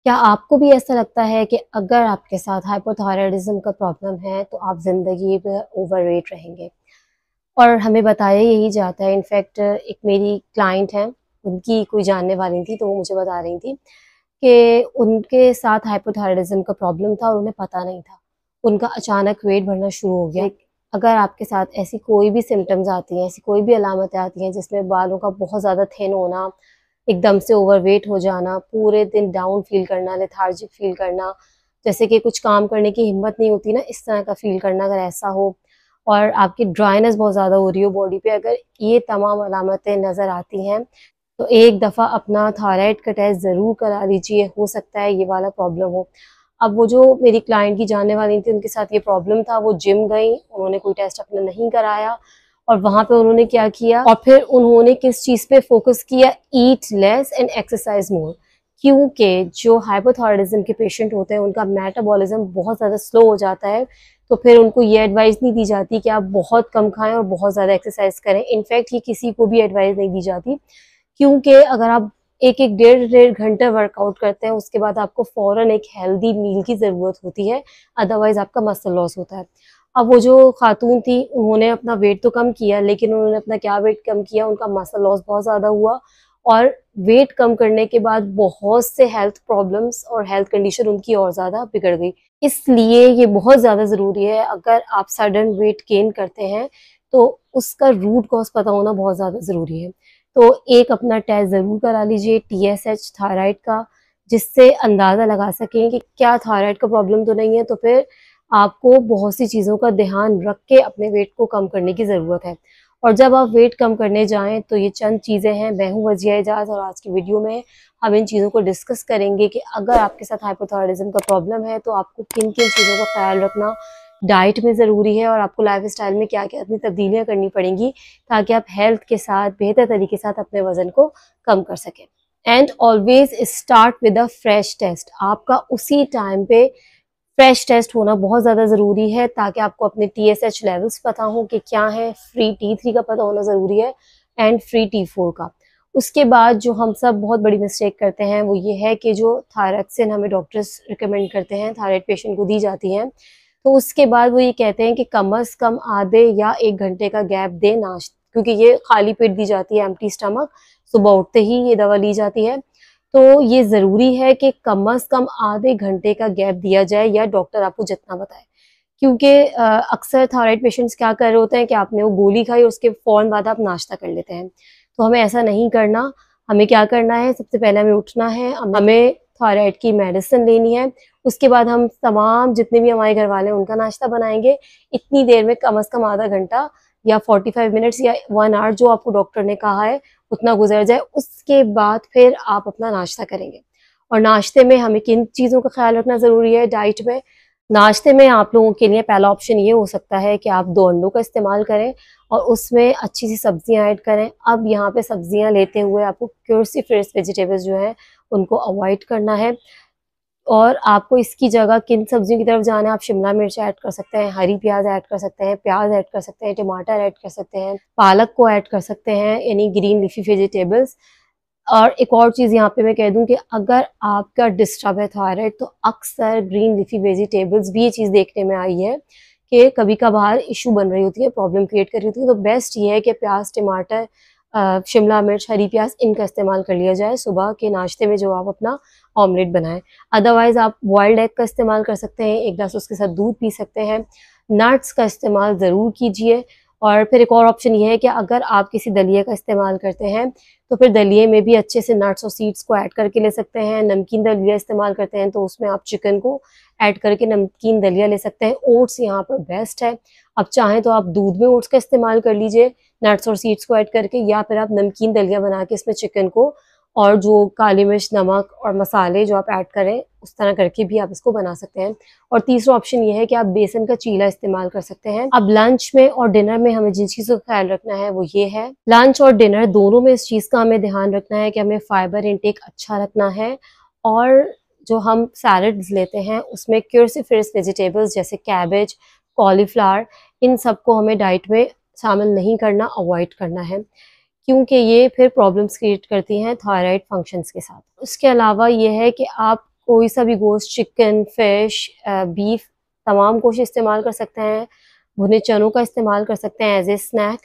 क्या आपको भी ऐसा लगता है कि अगर आपके साथ हाइपोथायरायडिज्म का प्रॉब्लम है तो आप ज़िंदगी भर ओवरवेट रहेंगे? और हमें बताया यही जाता है। इनफैक्ट एक मेरी क्लाइंट हैं, उनकी कोई जानने वाली थी, तो वो मुझे बता रही थी कि उनके साथ हाइपोथायरायडिज्म का प्रॉब्लम था और उन्हें पता नहीं था। उनका अचानक वेट बढ़ना शुरू हो गया। अगर आपके साथ ऐसी कोई भी सिम्पटम्स आती हैं, ऐसी कोई भी अलामतें आती हैं जिसमें बालों का बहुत ज़्यादा थिन होना, एकदम से ओवरवेट हो जाना, पूरे दिन डाउन फ़ील करना, लेथार्जिक फ़ील करना, जैसे कि कुछ काम करने की हिम्मत नहीं होती ना, इस तरह का फ़ील करना, अगर ऐसा हो और आपकी ड्राइनेस बहुत ज़्यादा हो रही हो बॉडी पे, अगर ये तमाम अलामतें नज़र आती हैं, तो एक दफ़ा अपना थायराइड का टेस्ट ज़रूर करा लीजिए, हो सकता है ये वाला प्रॉब्लम हो। अब वो जो मेरी क्लाइंट की जानने वाली थी, उनके साथ ये प्रॉब्लम था, वो जिम गईं, उन्होंने कोई टेस्ट अपना नहीं कराया और वहाँ पे उन्होंने क्या किया और फिर उन्होंने किस चीज़ पे फ़ोकस किया, ईट लेस एंड एक्सरसाइज़ मोर। क्योंकि जो हाइपोथायरायडिज़्म के पेशेंट होते हैं, उनका मेटाबॉलिज़्म बहुत ज़्यादा स्लो हो जाता है, तो फिर उनको ये एडवाइस नहीं दी जाती कि आप बहुत कम खाएँ और बहुत ज़्यादा एक्सरसाइज़ करें। इनफैक्ट ये किसी को भी एडवाइस नहीं दी जाती, क्योंकि अगर आप 1-1 डेढ़-डेढ़ घंटा वर्कआउट करते हैं, उसके बाद आपको फ़ौरन एक हेल्दी मील की ज़रूरत होती है, अदरवाइज़ आपका मसल लॉस होता है। अब वो जो खातून थी, उन्होंने अपना वेट तो कम किया, लेकिन उन्होंने अपना क्या वेट कम किया, उनका मसल लॉस बहुत ज़्यादा हुआ और वेट कम करने के बाद बहुत से हेल्थ प्रॉब्लम्स और हेल्थ कंडीशन उनकी और ज़्यादा बिगड़ गई। इसलिए ये बहुत ज़्यादा ज़रूरी है, अगर आप सडन वेट गेन करते हैं, तो उसका रूट कॉज़ पता होना बहुत ज़्यादा ज़रूरी है। तो एक अपना टेस्ट ज़रूर करा लीजिए TSH थायराइड का, जिससे अंदाज़ा लगा सकें कि क्या थायराइड का प्रॉब्लम तो नहीं है, तो फिर आपको बहुत सी चीज़ों का ध्यान रख के अपने वेट को कम करने की ज़रूरत है। और जब आप वेट कम करने जाएँ तो ये चंद चीज़ें हैं। मैं हूँ वज़िया एजाज़ और आज की वीडियो में हम इन चीज़ों को डिस्कस करेंगे कि अगर आपके साथ हाइपोथायरायडिज़्म का प्रॉब्लम है तो आपको किन-किन चीज़ों का ख़्याल रखना डाइट में ज़रूरी है और आपको लाइफ़स्टाइल में क्या-क्या अपनी तब्दीलियाँ करनी पड़ेंगी, ताकि आप हेल्थ के साथ बेहतर तरीके से अपने वज़न को कम कर सकें। And always start with a fresh test. आपका उसी टाइम पे फ्रेश टेस्ट होना बहुत ज़्यादा ज़रूरी है, ताकि आपको अपने TSH लेवल्स पता हों कि क्या है, फ्री T3 का पता होना ज़रूरी है एंड फ्री T4 का। उसके बाद जो हम सब बहुत बड़ी मिस्टेक करते हैं, वो ये है कि जो थायरॉक्सिन हमें डॉक्टर्स रिकमेंड करते हैं, थायराइड पेशेंट को दी जाती हैं, तो उसके बाद वो ये कहते हैं कि कम से कम आधे या 1 घंटे का गैप दें क्योंकि ये खाली पेट दी जाती है, एम्प्टी स्टमक, सुबह उठते ही ये दवा ली जाती है। तो ये ज़रूरी है कि कम से कम आधे घंटे का गैप दिया जाए या डॉक्टर आपको जितना बताए। क्योंकि अक्सर थायराइड पेशेंट्स क्या कर रहे होते हैं कि आपने वो गोली खाई, उसके फ़ौरन बाद आप नाश्ता कर लेते हैं। तो हमें ऐसा नहीं करना। हमें क्या करना है, सबसे पहले हमें उठना है, हमें थायराइड की मेडिसिन लेनी है। उसके बाद हम तमाम जितने भी हमारे घर वाले हैं उनका नाश्ता बनाएँगे। इतनी देर में कम से कम आधा घंटा या 45 मिनट्स या 1 आवर जो आपको डॉक्टर ने कहा है उतना गुज़र जाए। उसके बाद फिर आप अपना नाश्ता करेंगे। और नाश्ते में हमें किन चीज़ों का ख़्याल रखना ज़रूरी है डाइट में? नाश्ते में आप लोगों के लिए पहला ऑप्शन ये हो सकता है कि आप 2 अंडों का इस्तेमाल करें और उसमें अच्छी सी सब्जियां ऐड करें। अब यहाँ पे सब्जियां लेते हुए आपको क्रूसीफेरस वेजिटेबल्स जो हैं उनको अवॉइड करना है और आपको इसकी जगह किन सब्जियों की तरफ जाना है, आप शिमला मिर्च ऐड कर सकते हैं, हरी प्याज ऐड कर सकते हैं, प्याज ऐड कर सकते हैं, टमाटर ऐड कर सकते हैं, पालक को ऐड कर सकते हैं, यानी ग्रीन लीफी वेजिटेबल्स। और एक और चीज़ यहाँ पे मैं कह दूँ कि अगर आपका डिस्टर्ब है थायराइड, तो अक्सर ग्रीन लीफी वेजिटेबल्स भी ये चीज़ देखने में आई है कि कभी-कभार इश्यू बन रही होती है, प्रॉब्लम क्रिएट कर रही होती है। तो बेस्ट ये है कि प्याज, टमाटर, शिमला मिर्च, हरी प्याज इनका इस्तेमाल कर लिया जाए सुबह के नाश्ते में, जो आप अपना ऑमलेट बनाएँ। अदरवाइज़ आप बॉइल्ड एग का इस्तेमाल कर सकते हैं, 1 ग्लास उसके साथ दूध पी सकते हैं। नट्स का इस्तेमाल ज़रूर कीजिए। और फिर एक और ऑप्शन ये है कि अगर आप किसी दलिए का इस्तेमाल करते हैं, तो फिर दलिए में भी अच्छे से नट्स और सीड्स को ऐड करके ले सकते हैं। नमकीन दलिया इस्तेमाल करते हैं, तो उसमें आप चिकन को ऐड करके नमकीन दलिया ले सकते हैं। ओट्स यहाँ पर बेस्ट है। अब चाहें तो आप दूध में ओट्स का इस्तेमाल कर लीजिए, नट्स और सीड्स को ऐड करके, या फिर आप नमकीन दलिया बना के इसमें चिकन को और जो काली मिर्च, नमक और मसाले जो आप ऐड करें, उस तरह करके भी आप इसको बना सकते हैं। और तीसरा ऑप्शन ये है कि आप बेसन का चीला इस्तेमाल कर सकते हैं। अब लंच में और डिनर में हमें जिन चीज़ों का ख्याल रखना है वो ये है, लंच और डिनर दोनों में इस चीज़ का हमें ध्यान रखना है कि हमें फाइबर इंटेक अच्छा रखना है और जो हम सैलड्स लेते हैं उसमें क्रूसीफेरस वेजिटेबल्स जैसे कैबेज, कॉलीफ्लावर, इन सबको हमें डाइट में शामिल नहीं करना, अवॉइड करना है, क्योंकि ये फिर प्रॉब्लम्स क्रिएट करती हैं थायराइड फंक्शंस के साथ। उसके अलावा ये है कि आप कोई सा भी गोश्त, चिकन, फिश, बीफ, तमाम गोश्त इस्तेमाल कर सकते हैं। भुने चनों का इस्तेमाल कर सकते हैं एज ए स्नैक।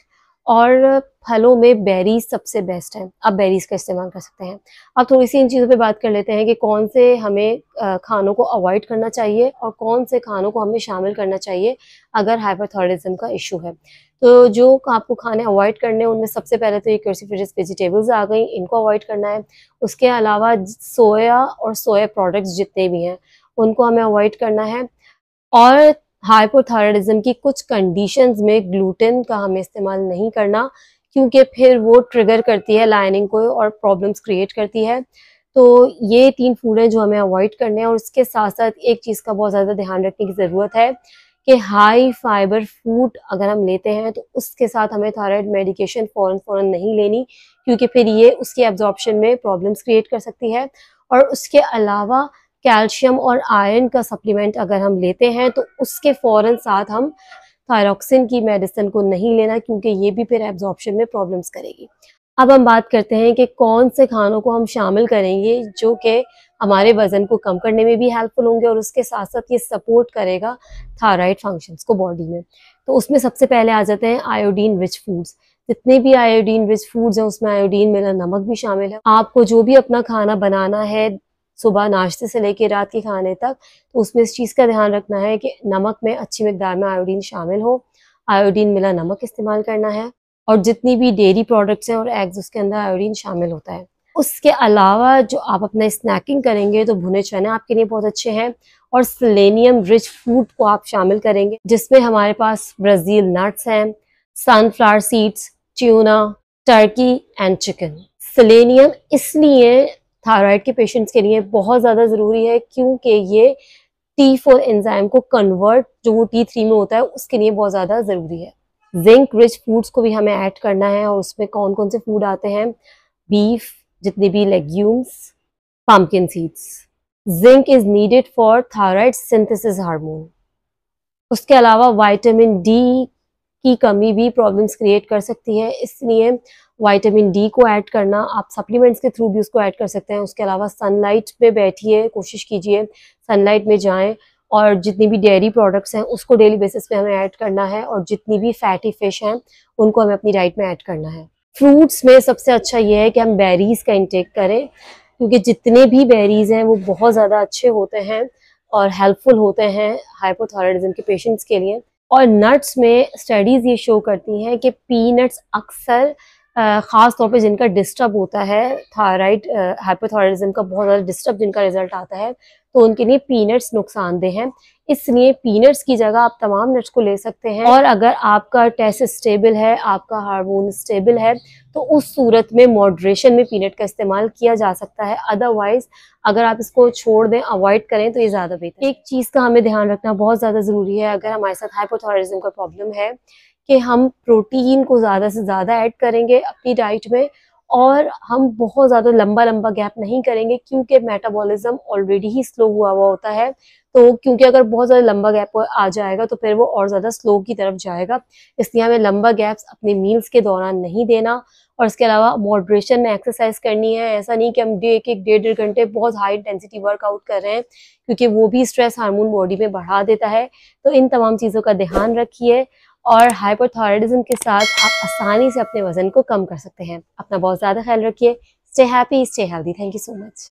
और फलों में बेरीज सबसे बेस्ट है, आप बेरीज का इस्तेमाल कर सकते हैं। अब थोड़ी सी इन चीज़ों पे बात कर लेते हैं कि कौन से हमें खानों को अवॉइड करना चाहिए और कौन से खानों को हमें शामिल करना चाहिए अगर हाइपरथायराइडिज्म का इशू है। तो जो आपको खाने अवॉइड करने हैं उनमें सबसे पहले तो ये क्रूसीफेरस वेजिटेबल्स आ गई, इनको अवॉइड करना है। उसके अलावा सोया और सोया प्रोडक्ट्स जितने भी हैं उनको हमें अवॉइड करना है। और हाइपोथायराइडिज्म की कुछ कंडीशंस में ग्लूटेन का हमें इस्तेमाल नहीं करना, क्योंकि फिर वो ट्रिगर करती है लाइनिंग को और प्रॉब्लम्स क्रिएट करती है। तो ये 3 फूड हैं जो हमें अवॉइड करने हैं। और उसके साथ साथ एक चीज़ का बहुत ज़्यादा ध्यान रखने की ज़रूरत है कि हाई फाइबर फूड अगर हम लेते हैं तो उसके साथ हमें थायराइड मेडिकेशन फ़ौरन नहीं लेनी, क्योंकि फिर ये उसके एब्जॉर्प्शन में प्रॉब्लम्स क्रिएट कर सकती है। और उसके अलावा कैल्शियम और आयरन का सप्लीमेंट अगर हम लेते हैं तो उसके फ़ौरन साथ हम थायरॉक्सिन की मेडिसिन को नहीं लेना, क्योंकि ये भी फिर एब्जॉर्प्शन में प्रॉब्लम्स करेगी। अब हम बात करते हैं कि कौन से खानों को हम शामिल करेंगे जो कि हमारे वज़न को कम करने में भी हेल्पफुल होंगे और उसके साथ साथ ये सपोर्ट करेगा थायराइड फंक्शंस को बॉडी में। तो उसमें सबसे पहले आ जाते हैं आयोडीन रिच फूड्स। जितने भी आयोडीन रिच फूड्स हैं उसमें आयोडीन मिला नमक भी शामिल है। आपको जो भी अपना खाना बनाना है सुबह नाश्ते से लेके रात के खाने तक, तो उसमें इस चीज़ का ध्यान रखना है कि नमक में अच्छी मिकदार में आयोडीन शामिल हो। आयोडीन मिला नमक इस्तेमाल करना है। और जितनी भी डेयरी प्रोडक्ट्स हैं और एग्स उसके अंदर आयोडीन शामिल होता है। उसके अलावा जो आप अपना स्नैकिंग करेंगे तो भुने चने आपके लिए बहुत अच्छे हैं। और सेलेनियम रिच फूड को आप शामिल करेंगे जिसमें हमारे पास ब्राज़ील नट्स हैं, sunflower seeds, tuna, Turkey and chicken. Selenium इसलिए थायराइड के पेशेंट्स के लिए बहुत ज़्यादा ज़रूरी है क्योंकि ये T4 एंजाइम को कन्वर्ट जो वो T3 में होता है उसके लिए बहुत ज़्यादा ज़रूरी है। जिंक रिच फूड्स को भी हमें ऐड करना है और उसमें कौन कौन से फूड आते हैं, बीफ, जितने भी legumes, pumpkin seeds. Zinc is needed for thyroid synthesis hormone. उसके अलावा विटामिन डी की कमी भी प्रॉब्लम्स क्रिएट कर सकती है, इसलिए विटामिन डी को ऐड करना, आप सप्लीमेंट्स के थ्रू भी उसको ऐड कर सकते हैं। उसके अलावा सनलाइट में बैठिए, कोशिश कीजिए सनलाइट में जाएं। और जितनी भी डेयरी प्रोडक्ट्स हैं उसको डेली बेसिस पे हमें ऐड करना है। और जितनी भी फैटी फिश हैं उनको हमें अपनी डाइट में ऐड करना है। फ्रूट्स में सबसे अच्छा ये है कि हम बेरीज का इंटेक करें, क्योंकि जितने भी बेरीज हैं वो बहुत ज़्यादा अच्छे होते हैं और हेल्पफुल होते हैं हाइपोथायराइडिज्म के पेशेंट्स के लिए। और नट्स में स्टडीज़ ये शो करती हैं कि पीनट्स अक्सर ख़ास तौर पे जिनका डिस्टर्ब होता है थायराइड हाइपोथायराइडिज्म का बहुत ज़्यादा डिस्टर्ब जिनका रिजल्ट आता है तो उनके लिए पीनट्स नुकसानदेह हैं। इसलिए पीनट्स की जगह आप तमाम नट्स को ले सकते हैं। और अगर आपका टेस्ट स्टेबल है, आपका हार्मोन स्टेबल है, तो उस सूरत में मॉडरेशन में पीनट का इस्तेमाल किया जा सकता है। अदरवाइज अगर आप इसको छोड़ दें, अवॉइड करें तो ये ज़्यादा बेहतर है। एक चीज़ का हमें ध्यान रखना बहुत ज़्यादा ज़रूरी है अगर हमारे साथ हाइपोथायराइडिज्म का प्रॉब्लम है कि हम प्रोटीन को ज़्यादा से ज़्यादा ऐड करेंगे अपनी डाइट में। और हम बहुत ज़्यादा लंबा गैप नहीं करेंगे क्योंकि मेटाबॉलिज्म ऑलरेडी ही स्लो हुआ होता है। तो क्योंकि अगर बहुत ज़्यादा लंबा गैप आ जाएगा तो फिर वो और ज़्यादा स्लो की तरफ जाएगा, इसलिए हमें लंबा गैप्स अपने मील्स के दौरान नहीं देना। और इसके अलावा मॉडरेशन में एक्सरसाइज करनी है। ऐसा नहीं कि हम डेढ़ घंटे बहुत हाई इंटेंसिटी वर्कआउट कर रहे हैं, क्योंकि वो भी स्ट्रेस हार्मोन बॉडी में बढ़ा देता है। तो इन तमाम चीज़ों का ध्यान रखिए और हाइपोथायराइडिज्म के साथ आप आसानी से अपने वजन को कम कर सकते हैं। अपना बहुत ज़्यादा ख्याल रखिए। Stay happy, stay healthy. Thank you so much.